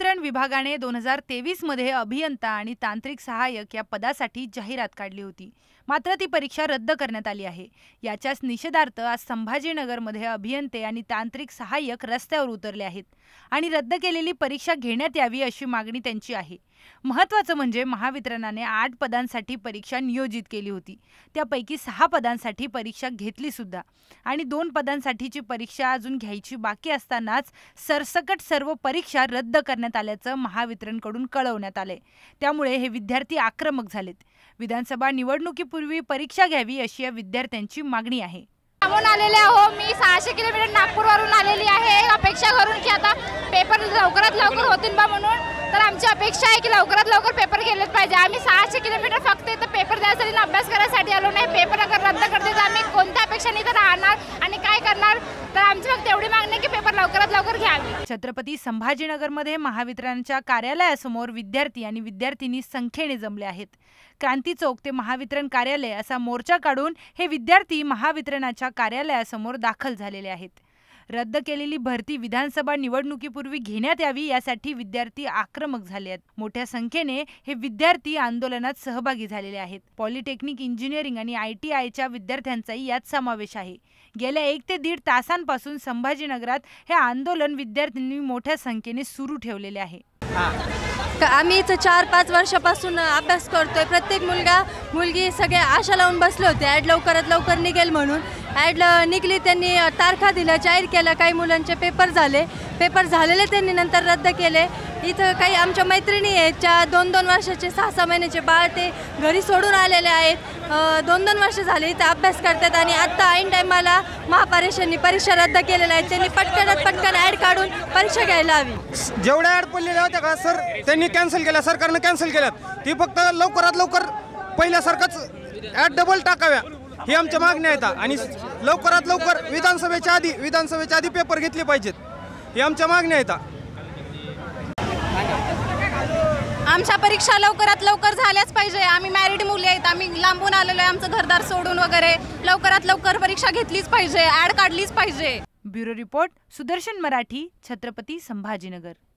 महावितरण विभागाने 2023 मध्ये अभियंता आणि तांत्रिक सहाय्यक या पदासाठी जाहिरात काढली होती। मात्र ती परीक्षा रद्द करण्यात आली आहे। याच्याच निषेधार्थ आज संभाजीनगरमध्ये अभियंते आणि तांत्रिक सहाय्यक रस्त्यावर उतरले आहेत आणि रद्द केलेली परीक्षा घेण्यात यावी अशी मागणी त्यांची आहे। महत्त्वाचं म्हणजे महावितरणाने 8 पदांसाठी परीक्षा नियोजित केली होती। त्यापैकी 6 पदांसाठी परीक्षा घेतली सुद्धा आणि 2 पदांसाठीची परीक्षा अजून घ्यायची बाकी असतानाच सरसकट सर्व परीक्षा रद्द करण्यात आल्याचं महावितरणकडून कळवण्यात आले। त्यामुळे हे विद्यार्थी आक्रमक झालेत। विधानसभा निवडणुकीपूर्वी परीक्षा घ्यावी अशी या विद्यार्थ्यांची मागणी आहे। आलेले आहो मी 600 किलोमीटर नागपूरवरून आलेली आहे। अपेक्षा करून की आता पेपर लवकरात लवकर होतील बा म्हणून। तर आमची अपेक्षा आहे की लवकरात लवकर पेपर केलेच पाहिजे। आम्ही 600 किलोमीटर फक्त इथं पेपर द्यायसाठी अभ्यास करायसाठी आलो नाही। पेपर अगर रद्द करते तर आम्ही कोणत्या अपेक्षाने इथं राहणार आणि काय करणार। तर आमची फक्त एवढी मागणी आहे की पेपर लवकरात लवकर घ्यावी। छत्रपती संभाजीनगरमध्ये महावितरणच्या कार्यालयासमोर विद्यार्थी आणि विद्यार्थिनी संख्येने जमले आहेत। क्रांती चौक ते महावितरण कार्यालय असा मोर्चा काढून हे विद्यार्थी महावितरणाच्या कार्यालयासमोर दाखल झालेले आहेत। रद्द केलेली भरती विधानसभा निवडणुकीपूर्वी घेण्यात यावी यासाठी विद्यार्थी आक्रमक झाले आहेत। मोठ्या संख्येने हे विद्यार्थी आंदोलनात सहभागी झालेले आहेत। पॉलिटेक्निक, इंजिनिअरिंग आणि ITIच्या विद्यार्थ्यांचाही यात समावेश आहे। गेल्या 1 ते 1.5 तासांपासून संभाजीनगरात हे आंदोलन विद्यार्थ्यांनी मोठ्या संख्येने सुरू ठेवलेले आहे। आम्ही इथं 4-5 वर्षापासून अभ्यास करतोय। प्रत्येक मुलगी सगळे आशा लावून बसले होते ॲड लवकरात लवकर निघेल म्हणून। ॲड निघली, त्यांनी तारखा दिल्या, जाहीर केलं। काही मुलांचे पेपर झालेले त्यांनी नंतर रद्द केले। इथं काही आमच्या मैत्रिणी आहेत ज्या 2-2 वर्षाचे 6-6 महिन्याचे बाळ ते घरी सोडून आलेले आहेत। 2-2 वर्ष झाले इथं अभ्यास करतात आणि आत्ता ऐन टायमाला महापारेषणांनी परीक्षा रद्द केलेल्या आहेत। त्यांनी पटकन ॲड काढून परीक्षा घ्यायला हवी। जेवढ्या ॲड पडलेल्या होत्या का सर त्यांनी कॅन्सल केल्या, सरकारनं कॅन्सल केल्यात। ती फक्त लवकरात लवकर पहिल्यासारखंच ॲड डबल टाकाव्या ही आमच्या मागण्या आहेत आणि लवकरात लवकर विधानसभेच्या आधी पेपर घेतले पाहिजेत ही आमच्या मागण्या आहेत। आमच्या परीक्षा लवकरात लवकर झाल्याच पाहिजे। आम्ही मॅरिड मुली आहेत, आम्ही लांबून आलेलो आहे आमचं घरदार सोडून वगैरे। लवकरात लवकर परीक्षा घेतलीच पाहिजे, ॲड काढलीच पाहिजे। Bureau report, Sudarshan Marathi, Chhatrapati Sambhajinagar.